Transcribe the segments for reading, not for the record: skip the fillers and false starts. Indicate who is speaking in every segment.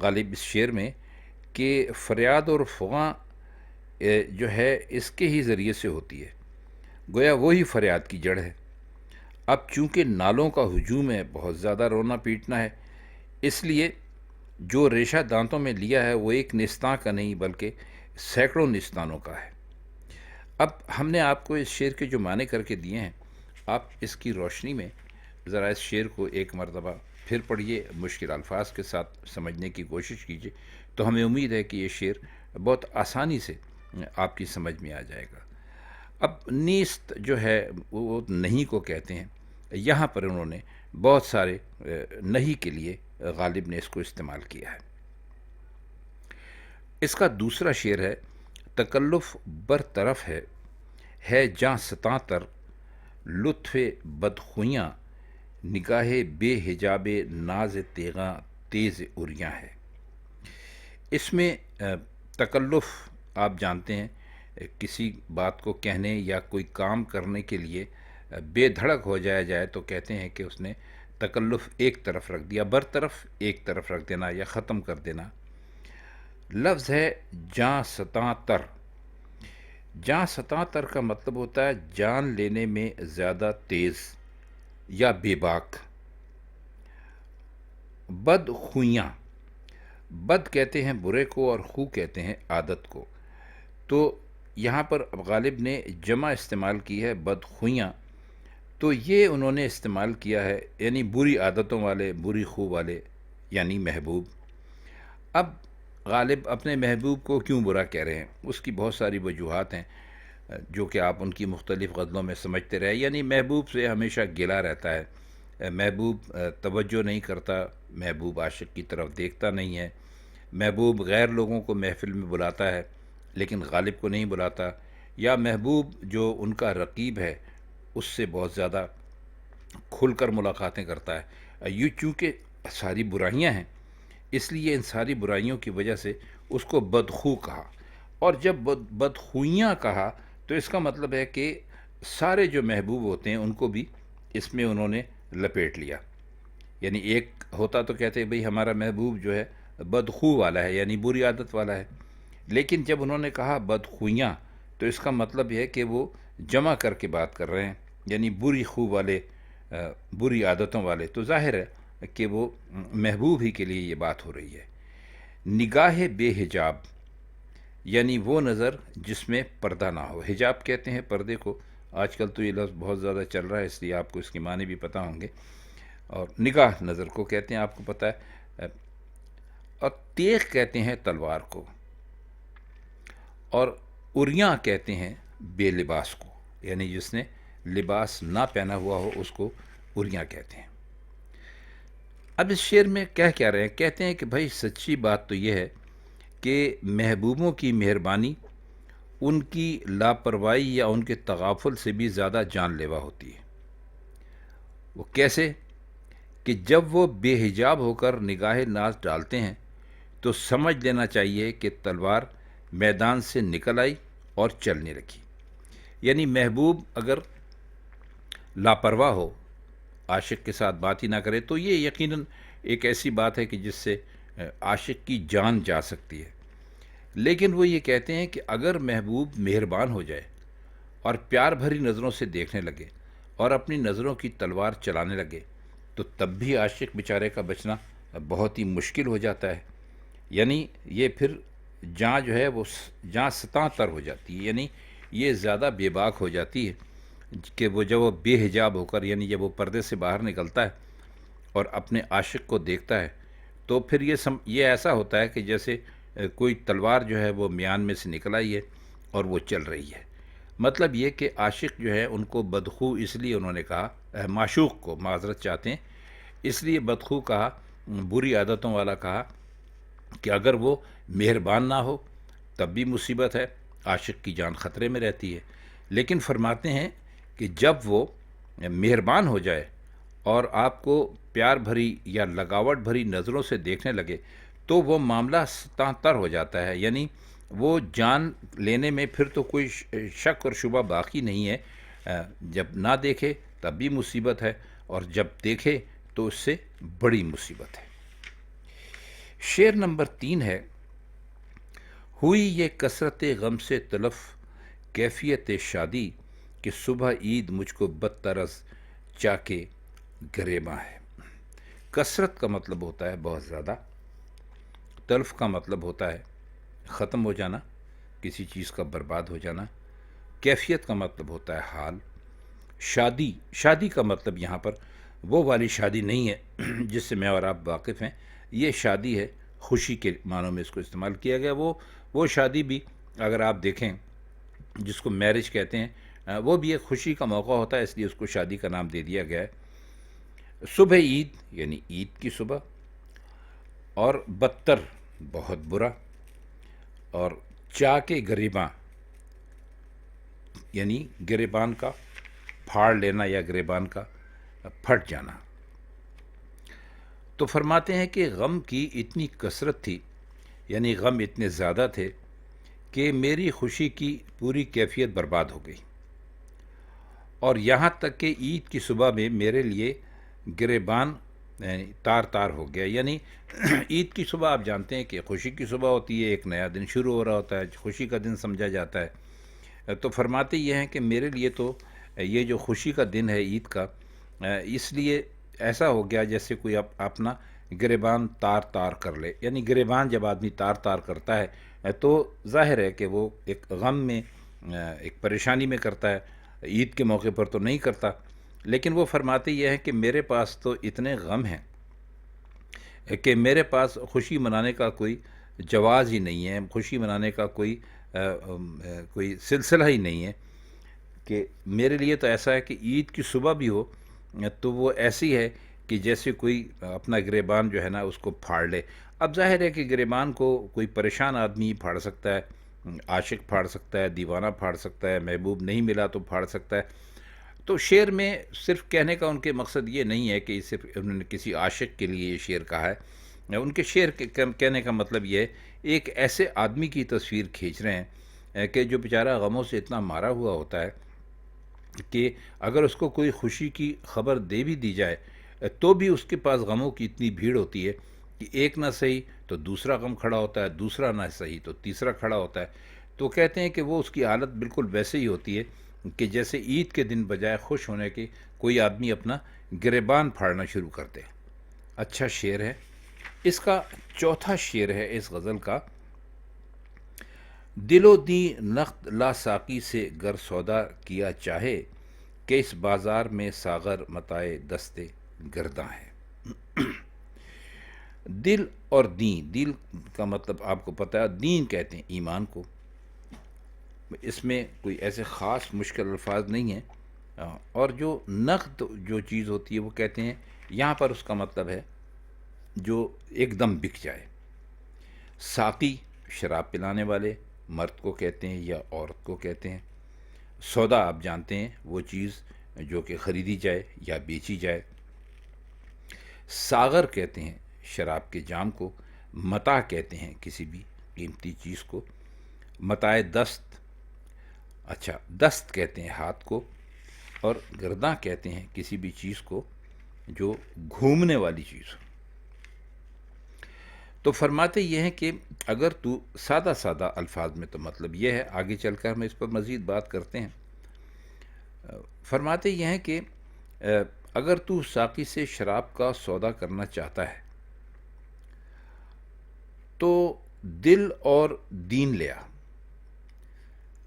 Speaker 1: غالب اس شعر میں کہ فریاد اور فغاں جو ہے اس کے ہی ذریعے سے ہوتی ہے، گویا وہی فریاد کی جڑ ہے۔ اب چونکہ نالوں کا ہجوم ہے، بہت زیادہ رونا پیٹنا ہے، اس لیے جو ریشہ دانتوں میں لیا ہے وہ ایک نستان کا نہیں بلکہ سینکڑوں نستانوں کا ہے۔ اب ہم نے آپ کو اس شعر کے جو معنی کر کے دیے ہیں، آپ اس کی روشنی میں ذرا اس شعر کو ایک مرتبہ پھر پڑھیے، مشکل الفاظ کے ساتھ سمجھنے کی کوشش کیجیے، تو ہمیں امید ہے کہ یہ شعر بہت آسانی سے آپ کی سمجھ میں آ جائے گا۔ اب نیست جو ہے وہ نہیں کو کہتے ہیں، یہاں پر انہوں نے بہت سارے نہیں کے لیے غالب نے اس کو استعمال کیا ہے۔ اس کا دوسرا شعر ہے، تکلف برطرف ہے جاں ستاں تر، لطف بدخویاں نگاہ بے حجاب ناز تیغاں تیز اریاں ہے۔ اس میں تکلف آپ جانتے ہیں، کسی بات کو کہنے یا کوئی کام کرنے کے لیے بے دھڑک ہو جائے تو کہتے ہیں کہ اس نے تکلف ایک طرف رکھ دیا، برطرف ایک طرف رکھ دینا یا ختم کر دینا۔ لفظ ہے جاں ستاں تر۔ جاں ستاں تر کا مطلب ہوتا ہے جان لینے میں زیادہ تیز یا بے باک۔ بد خویاں، بد کہتے ہیں برے کو اور خو کہتے ہیں عادت کو، تو یہاں پر غالب نے جمع استعمال کی ہے بد خویاں، تو یہ انہوں نے استعمال کیا ہے یعنی بری عادتوں والے، بری خو والے، یعنی محبوب۔ اب غالب اپنے محبوب کو کیوں برا کہہ رہے ہیں؟ اس کی بہت ساری وجوہات ہیں جو کہ آپ ان کی مختلف غزلوں میں سمجھتے رہے، یعنی محبوب سے ہمیشہ گلا رہتا ہے، محبوب توجہ نہیں کرتا، محبوب عاشق کی طرف دیکھتا نہیں ہے، محبوب غیر لوگوں کو محفل میں بلاتا ہے لیکن غالب کو نہیں بلاتا، یا محبوب جو ان کا رقیب ہے اس سے بہت زیادہ کھل کر ملاقاتیں کرتا ہے۔ یوں چونکہ ساری برائیاں ہیں، اس لیے ان ساری برائیوں کی وجہ سے اس کو بدخو کہا، اور جب بدخویاں کہا تو اس کا مطلب ہے کہ سارے جو محبوب ہوتے ہیں ان کو بھی اس میں انہوں نے لپیٹ لیا۔ یعنی ایک ہوتا تو کہتے ہیں بھئی ہمارا محبوب جو ہے بدخو والا ہے، یعنی بری عادت والا ہے، لیکن جب انہوں نے کہا بدخویاں تو اس کا مطلب یہ ہے کہ وہ جمع کر کے بات کر رہے ہیں، یعنی بری خو والے، بری عادتوں والے، تو ظاہر ہے کہ وہ محبوب ہی کے لیے یہ بات ہو رہی ہے۔ نگاہ بے حجاب، یعنی وہ نظر جس میں پردہ نہ ہو۔ حجاب کہتے ہیں پردے کو، آج کل تو یہ لفظ بہت زیادہ چل رہا ہے اس لیے آپ کو اس کے معنی بھی پتہ ہوں گے، اور نگاہ نظر کو کہتے ہیں، آپ کو پتہ ہے، اور تیغ کہتے ہیں تلوار کو، اور اریاں کہتے ہیں بے لباس کو، یعنی جس نے لباس نہ پہنا ہوا ہو اس کو اریاں کہتے ہیں۔ اب اس شعر میں کیا رہے ہیں؟ کہتے ہیں کہ بھائی سچی بات تو یہ ہے کہ محبوبوں کی مہربانی ان کی لاپرواہی یا ان کے تغافل سے بھی زیادہ جان لیوا ہوتی ہے۔ وہ کیسے؟ کہ جب وہ بے حجاب ہو کر نگاہ ناز ڈالتے ہیں تو سمجھ لینا چاہیے کہ تلوار میدان سے نکل آئی اور چلنے لگی۔ یعنی محبوب اگر لاپرواہ ہو، عاشق کے ساتھ بات ہی نہ کرے، تو یہ یقیناً ایک ایسی بات ہے کہ جس سے عاشق کی جان جا سکتی ہے۔ لیکن وہ یہ کہتے ہیں کہ اگر محبوب مہربان ہو جائے اور پیار بھری نظروں سے دیکھنے لگے اور اپنی نظروں کی تلوار چلانے لگے تو تب بھی عاشق بیچارے کا بچنا بہت ہی مشکل ہو جاتا ہے۔ یعنی یہ پھر جاں جو ہے وہ جاں ستاں تر ہو جاتی ہے، یعنی یہ زیادہ بے باک ہو جاتی ہے کہ وہ جب وہ بے حجاب ہو کر، یعنی جب وہ پردے سے باہر نکلتا ہے اور اپنے عاشق کو دیکھتا ہے تو پھر یہ ایسا ہوتا ہے کہ جیسے کوئی تلوار جو ہے وہ میان میں سے نکل آئی ہے اور وہ چل رہی ہے۔ مطلب یہ کہ عاشق جو ہے ان کو بدخو اس لیے انہوں نے کہا، معشوق کو معذرت چاہتے ہیں، اس لیے بدخو کہا، بری عادتوں والا کہا کہ اگر وہ مہربان نہ ہو تب بھی مصیبت ہے، عاشق کی جان خطرے میں رہتی ہے، لیکن فرماتے ہیں کہ جب وہ مہربان ہو جائے اور آپ کو پیار بھری یا لگاوٹ بھری نظروں سے دیکھنے لگے تو وہ معاملہ ستاں تر ہو جاتا ہے، یعنی وہ جان لینے میں پھر تو کوئی شک اور شبہ باقی نہیں ہے۔ جب نہ دیکھے تب بھی مصیبت ہے، اور جب دیکھے تو اس سے بڑی مصیبت ہے۔ شعر نمبر 3 ہے: ہوئی یہ کثرت غم سے تلف کیفیت شادی، کہ صبح عید مجھ کو بدطرز چاکے گریباں ہے۔ کثرت کا مطلب ہوتا ہے بہت زیادہ، تلف کا مطلب ہوتا ہے ختم ہو جانا، کسی چیز کا برباد ہو جانا۔ کیفیت کا مطلب ہوتا ہے حال۔ شادی کا مطلب یہاں پر وہ والی شادی نہیں ہے جس سے میں اور آپ واقف ہیں، یہ شادی ہے خوشی کے معنوں میں اس کو استعمال کیا گیا۔ وہ شادی بھی اگر آپ دیکھیں جس کو میرج کہتے ہیں، وہ بھی ایک خوشی کا موقع ہوتا ہے، اس لیے اس کو شادی کا نام دے دیا گیا ہے۔ صبح عید یعنی عید کی صبح، اور بدتر بہت برا، اور چاکے گریباں یعنی گریبان کا پھاڑ لینا یا گریبان کا پھٹ جانا۔ تو فرماتے ہیں کہ غم کی اتنی کثرت تھی، یعنی غم اتنے زیادہ تھے کہ میری خوشی کی پوری کیفیت برباد ہو گئی، اور یہاں تک کہ عید کی صبح میں میرے لیے گریبان تار تار ہو گیا۔ یعنی عید کی صبح آپ جانتے ہیں کہ خوشی کی صبح ہوتی ہے، ایک نیا دن شروع ہو رہا ہوتا ہے، خوشی کا دن سمجھا جاتا ہے۔ تو فرماتے یہ ہیں کہ میرے لیے تو یہ جو خوشی کا دن ہے عید کا، اس لیے ایسا ہو گیا جیسے کوئی اپنا گریبان تار تار کر لے۔ یعنی گریبان جب آدمی تار تار کرتا ہے تو ظاہر ہے کہ وہ ایک غم میں، ایک پریشانی میں کرتا ہے، عید کے موقع پر تو نہیں کرتا۔ لیکن وہ فرماتے یہ ہیں کہ میرے پاس تو اتنے غم ہیں کہ میرے پاس خوشی منانے کا کوئی جواز ہی نہیں ہے، خوشی منانے کا کوئی سلسلہ ہی نہیں ہے، کہ میرے لیے تو ایسا ہے کہ عید کی صبح بھی ہو تو وہ ایسی ہے کہ جیسے کوئی اپنا گریبان جو ہے نا اس کو پھاڑ لے۔ اب ظاہر ہے کہ گریبان کو کوئی پریشان آدمی پھاڑ سکتا ہے، عاشق پھاڑ سکتا ہے، دیوانہ پھاڑ سکتا ہے، محبوب نہیں ملا تو پھاڑ سکتا ہے۔ تو شعر میں صرف کہنے کا ان کے مقصد یہ نہیں ہے کہ صرف انہوں نے کسی عاشق کے لیے یہ شعر کہا ہے، ان کے شعر کہنے کا مطلب یہ ہے ایک ایسے آدمی کی تصویر کھینچ رہے ہیں کہ جو بیچارہ غموں سے اتنا مارا ہوا ہوتا ہے کہ اگر اس کو کوئی خوشی کی خبر دے بھی دی جائے تو بھی اس کے پاس غموں کی اتنی بھیڑ ہوتی ہے کہ ایک نہ صحیح تو دوسرا غم کھڑا ہوتا ہے، دوسرا نہ صحیح تو تیسرا کھڑا ہوتا ہے۔ تو کہتے ہیں کہ وہ اس کی حالت بالکل ویسے ہی ہوتی ہے کہ جیسے عید کے دن بجائے خوش ہونے کے کوئی آدمی اپنا گریبان پھاڑنا شروع کر دے۔ اچھا شعر ہے۔ اس کا چوتھا شعر ہے اس غزل کا: دل و دی نقد لا ساقی سے گر سودا کیا چاہے، کہ اس بازار میں ساغر متائے دستے گرداں ہے۔ دل اور دین، دل کا مطلب آپ کو پتہ ہے، دین کہتے ہیں ایمان کو، اس میں کوئی ایسے خاص مشکل الفاظ نہیں ہیں۔ اور جو نقد جو چیز ہوتی ہے وہ کہتے ہیں یہاں پر اس کا مطلب ہے جو ایک دم بک جائے۔ ساقی شراب پلانے والے مرد کو کہتے ہیں یا عورت کو کہتے ہیں۔ سودا آپ جانتے ہیں وہ چیز جو کہ خریدی جائے یا بیچی جائے۔ ساغر کہتے ہیں شراب کے جام کو، متاع کہتے ہیں کسی بھی قیمتی چیز کو، متاع دست، اچھا دست کہتے ہیں ہاتھ کو، اور گرداں کہتے ہیں کسی بھی چیز کو جو گھومنے والی چیز ہو۔ تو فرماتے یہ ہیں کہ اگر تو سادہ سادہ الفاظ میں تو مطلب یہ ہے، آگے چل کر ہم اس پر مزید بات کرتے ہیں۔ فرماتے یہ ہیں کہ اگر تو ساقی سے شراب کا سودا کرنا چاہتا ہے تو دل اور دین لے آ،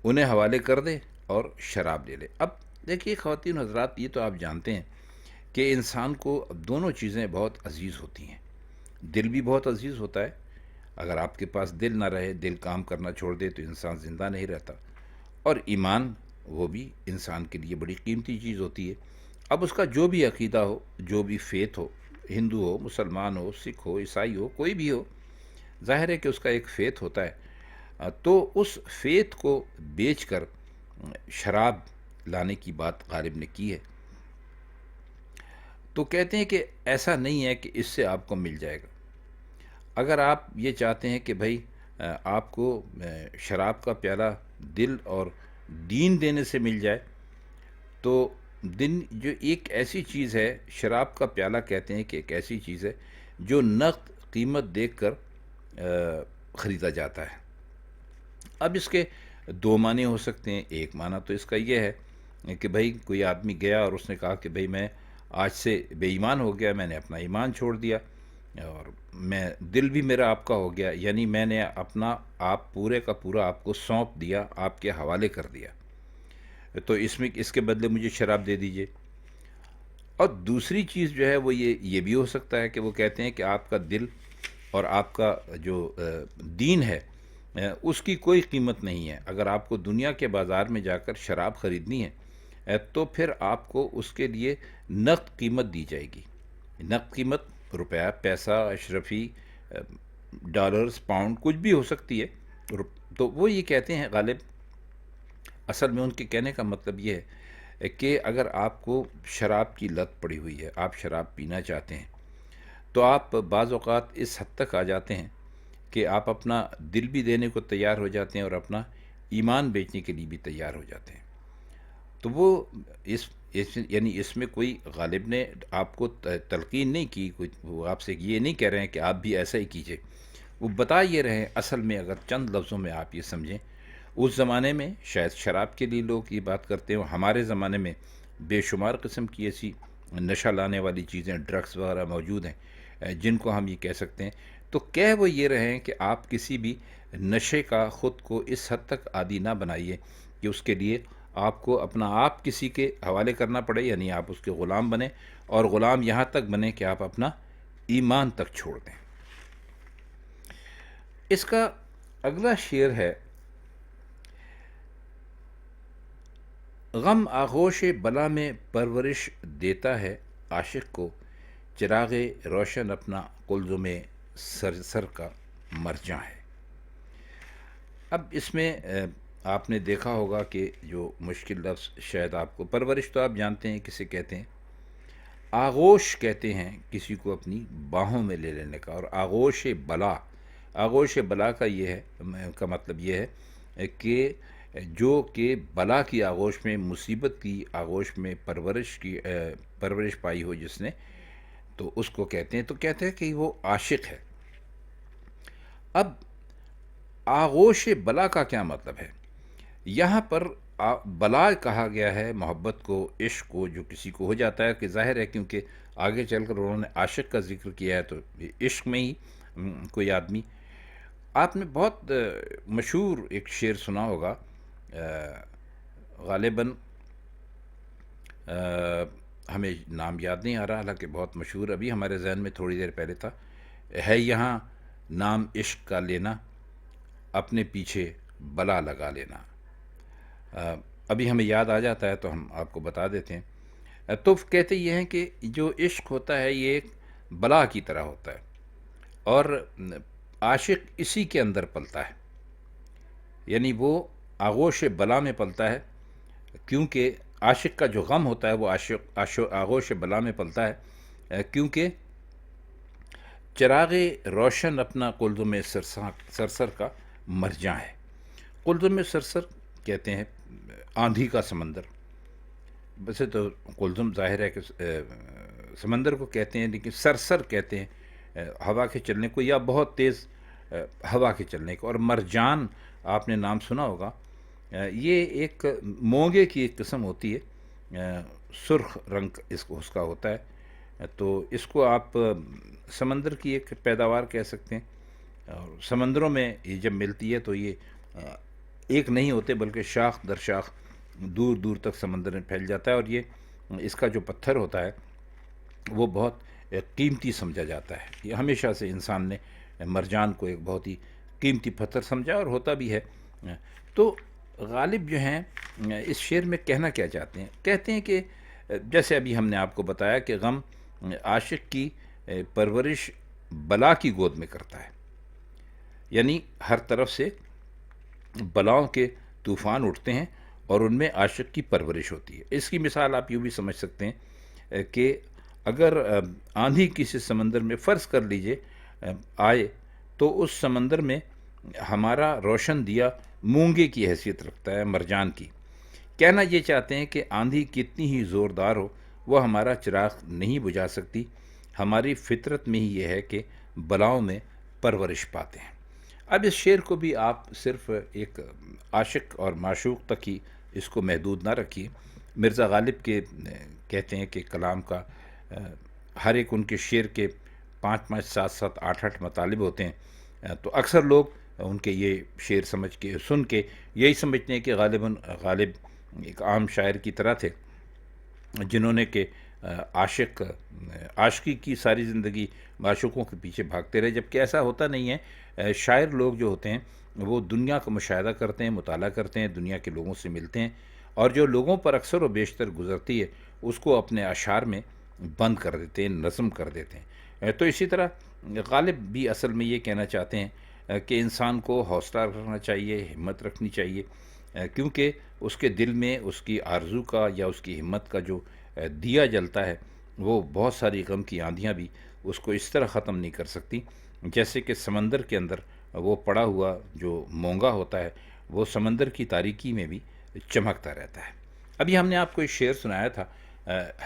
Speaker 1: انہیں حوالے کر دے اور شراب لے لے۔ اب دیکھیے خواتین حضرات، یہ تو آپ جانتے ہیں کہ انسان کو دونوں چیزیں بہت عزیز ہوتی ہیں۔ دل بھی بہت عزیز ہوتا ہے، اگر آپ کے پاس دل نہ رہے، دل کام کرنا چھوڑ دے تو انسان زندہ نہیں رہتا۔ اور ایمان وہ بھی انسان کے لیے بڑی قیمتی چیز ہوتی ہے۔ اب اس کا جو بھی عقیدہ ہو، جو بھی فیتھ ہو، ہندو ہو، مسلمان ہو، سکھ ہو، عیسائی ہو، کوئی بھی ہو، ظاہر ہے کہ اس کا ایک فیتھ ہوتا ہے۔ تو اس فیتھ کو بیچ کر شراب لانے کی بات غالب نے کی ہے۔ تو کہتے ہیں کہ ایسا نہیں ہے کہ اس سے آپ کو مل جائے گا۔ اگر آپ یہ چاہتے ہیں کہ بھائی آپ کو شراب کا پیالہ دل اور دین دینے سے مل جائے، تو دن جو ایک ایسی چیز ہے، شراب کا پیالہ کہتے ہیں کہ ایک ایسی چیز ہے جو نقد قیمت دیکھ کر خریدا جاتا ہے۔ اب اس کے دو معنی ہو سکتے ہیں۔ ایک معنی تو اس کا یہ ہے کہ بھئی کوئی آدمی گیا اور اس نے کہا کہ بھئی میں آج سے بے ایمان ہو گیا، میں نے اپنا ایمان چھوڑ دیا اور میں دل بھی میرا آپ کا ہو گیا، یعنی میں نے اپنا آپ پورے کا پورا آپ کو سونپ دیا، آپ کے حوالے کر دیا، تو اس کے بدلے مجھے شراب دے دیجئے۔ اور دوسری چیز جو ہے وہ یہ بھی ہو سکتا ہے کہ وہ کہتے ہیں کہ آپ کا دل اور آپ کا جو دین ہے اس کی کوئی قیمت نہیں ہے۔ اگر آپ کو دنیا کے بازار میں جا کر شراب خریدنی ہے تو پھر آپ کو اس کے لیے نقد قیمت دی جائے گی۔ نقد قیمت روپیہ، پیسہ، اشرفی، ڈالرز، پاؤنڈ، کچھ بھی ہو سکتی ہے۔ تو وہ یہ کہتے ہیں غالب، اصل میں ان کے کہنے کا مطلب یہ ہے کہ اگر آپ کو شراب کی لت پڑی ہوئی ہے، آپ شراب پینا چاہتے ہیں، تو آپ بعض اوقات اس حد تک آ جاتے ہیں کہ آپ اپنا دل بھی دینے کو تیار ہو جاتے ہیں اور اپنا ایمان بیچنے کے لیے بھی تیار ہو جاتے ہیں۔ تو وہ یعنی اس میں کوئی غالب نے آپ کو تلقین نہیں کی، وہ آپ سے یہ نہیں کہہ رہے ہیں کہ آپ بھی ایسا ہی کیجئے، وہ بتا یہ رہے ہیں اصل میں اگر چند لفظوں میں آپ یہ سمجھیں، اس زمانے میں شاید شراب کے لیے لوگ یہ بات کرتے ہیں، ہمارے زمانے میں بے شمار قسم کی ایسی نشہ لانے والی چیزیں، ڈرگس وغیرہ موجود ہیں جن کو ہم یہ کہہ سکتے ہیں۔ تو کہہ وہ یہ رہے ہیں کہ آپ کسی بھی نشے کا خود کو اس حد تک عادی نہ بنائیے کہ اس کے لیے آپ کو اپنا آپ کسی کے حوالے کرنا پڑے، یعنی آپ اس کے غلام بنیں، اور غلام یہاں تک بنیں کہ آپ اپنا ایمان تک چھوڑ دیں۔ اس کا اگلا شعر ہے: غم آغوش بلا میں پرورش دیتا ہے عاشق کو، چراغ روشن اپنا قلزم سر کا مرجاں ہے۔ اب اس میں آپ نے دیکھا ہوگا کہ جو مشکل لفظ شاید آپ کو، پرورش تو آپ جانتے ہیں کسے کہتے ہیں، آغوش کہتے ہیں کسی کو اپنی باہوں میں لے لینے کا، اور آغوش بلا کا یہ ہے، کا مطلب یہ ہے کہ جو کہ بلا کی آغوش میں، مصیبت کی آغوش میں پرورش پائی ہو جس نے، تو اس کو کہتے ہیں، تو کہتے ہیں کہ وہ عاشق ہے۔ اب آغوش بلا کا کیا مطلب ہے؟ یہاں پر بلا کہا گیا ہے محبت کو، عشق کو، جو کسی کو ہو جاتا ہے، کہ ظاہر ہے کیونکہ آگے چل کر انہوں نے عاشق کا ذکر کیا ہے، تو عشق میں ہی کوئی آدمی، آپ نے بہت مشہور ایک شعر سنا ہوگا، غالباً ہمیں نام یاد نہیں آ رہا، حالانکہ بہت مشہور، ابھی ہمارے ذہن میں تھوڑی دیر پہلے تھا، ہے یہاں نام عشق کا لینا، اپنے پیچھے بلا لگا لینا۔ ابھی ہمیں یاد آ جاتا ہے تو ہم آپ کو بتا دیتے ہیں۔ تو کہتے یہ ہیں کہ جو عشق ہوتا ہے یہ ایک بلا کی طرح ہوتا ہے، اور عاشق اسی کے اندر پلتا ہے، یعنی وہ آغوش بلا میں پلتا ہے، کیونکہ عاشق کا جو غم ہوتا ہے وہ آغوش بلا میں پلتا ہے، کیونکہ چراغ روشن اپنا قلزم سرسر کا مرجاں ہے۔ قلزم سرسر کہتے ہیں آندھی کا سمندر، ویسے تو قلزم ظاہر ہے کہ سمندر کو کہتے ہیں، لیکن سرسر کہتے ہیں ہوا کے چلنے کو، یا بہت تیز ہوا کے چلنے کو۔ اور مرجان آپ نے نام سنا ہوگا، یہ ایک مونگے کی ایک قسم ہوتی ہے، سرخ رنگ اس کا ہوتا ہے، تو اس کو آپ سمندر کی ایک پیداوار کہہ سکتے ہیں۔ اور سمندروں میں یہ جب ملتی ہے تو یہ ایک نہیں ہوتے بلکہ شاخ در شاخ دور دور تک سمندر میں پھیل جاتا ہے، اور یہ اس کا جو پتھر ہوتا ہے وہ بہت قیمتی سمجھا جاتا ہے۔ یہ ہمیشہ سے انسان نے مرجان کو ایک بہت ہی قیمتی پتھر سمجھا، اور ہوتا بھی ہے۔ تو غالب جو ہیں اس شعر میں کہنا کیا چاہتے ہیں؟ کہتے ہیں کہ جیسے ابھی ہم نے آپ کو بتایا کہ غم عاشق کی پرورش بلا کی گود میں کرتا ہے، یعنی ہر طرف سے بلاؤں کے طوفان اٹھتے ہیں اور ان میں عاشق کی پرورش ہوتی ہے۔ اس کی مثال آپ یوں بھی سمجھ سکتے ہیں کہ اگر آندھی کسی سمندر میں فرض کر لیجئے آئے، تو اس سمندر میں ہمارا روشن دیا مونگے کی حیثیت رکھتا ہے، مرجان کی۔ کہنا یہ چاہتے ہیں کہ آندھی کتنی ہی زوردار ہو، وہ ہمارا چراغ نہیں بجھا سکتی۔ ہماری فطرت میں ہی یہ ہے کہ بلاؤں میں پرورش پاتے ہیں۔ اب اس شعر کو بھی آپ صرف ایک عاشق اور معشوق تک ہی اس کو محدود نہ رکھیے۔ مرزا غالب کے کہتے ہیں کہ کلام کا ہر ایک ان کے شعر کے 5 7 7 8 8 مطالب ہوتے ہیں، تو اکثر لوگ ان کے یہ شعر سمجھ کے سن کے یہی سمجھتے ہیں کہ غالب ایک عام شاعر کی طرح تھے، جنہوں نے کہ عاشقی کی ساری زندگی معشوقوں کے پیچھے بھاگتے رہے، جبکہ ایسا ہوتا نہیں ہے۔ شاعر لوگ جو ہوتے ہیں وہ دنیا کا مشاہدہ کرتے ہیں، مطالعہ کرتے ہیں، دنیا کے لوگوں سے ملتے ہیں، اور جو لوگوں پر اکثر و بیشتر گزرتی ہے اس کو اپنے اشعار میں بند کر دیتے ہیں، نظم کر دیتے ہیں۔ تو اسی طرح غالب بھی اصل میں یہ کہنا چاہتے ہیں کہ انسان کو حوصلہ رکھنا چاہیے، ہمت رکھنی چاہیے، کیونکہ اس کے دل میں اس کی آرزو کا یا اس کی ہمت کا جو دیا جلتا ہے، وہ بہت ساری غم کی آندھیاں بھی اس کو اس طرح ختم نہیں کر سکتی، جیسے کہ سمندر کے اندر وہ پڑا ہوا جو مونگا ہوتا ہے وہ سمندر کی تاریکی میں بھی چمکتا رہتا ہے۔ ابھی ہم نے آپ کو ایک شعر سنایا تھا،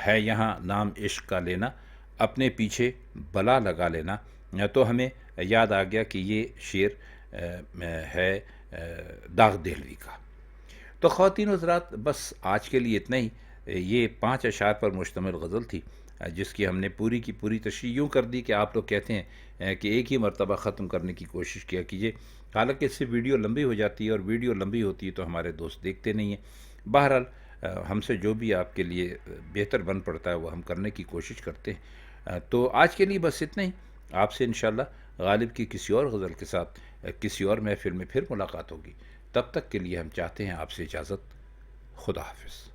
Speaker 1: ہے یہاں نام عشق کا لینا، اپنے پیچھے بلا لگا لینا، تو ہمیں یاد آ گیا کہ یہ شعر ہے داغ دہلوی کا۔ تو خواتین و حضرات، بس آج کے لیے اتنا ہی۔ یہ 5 اشعار پر مشتمل غزل تھی، جس کی ہم نے پوری کی پوری تشریح یوں کر دی کہ آپ لوگ کہتے ہیں کہ ایک ہی مرتبہ ختم کرنے کی کوشش کیا کیجیے، حالانکہ اس سے ویڈیو لمبی ہو جاتی ہے، اور ویڈیو لمبی ہوتی ہے تو ہمارے دوست دیکھتے نہیں ہیں۔ بہرحال ہم سے جو بھی آپ کے لیے بہتر بن پڑتا ہے وہ ہم کرنے کی کوشش کرتے ہیں۔ تو آج کے لیے بس اتنا ہی۔ آپ سے انشاءاللہ غالب کی کسی اور غزل کے ساتھ کسی اور محفل میں پھر ملاقات ہوگی۔ تب تک کے لیے ہم چاہتے ہیں آپ سے اجازت۔ خدا حافظ۔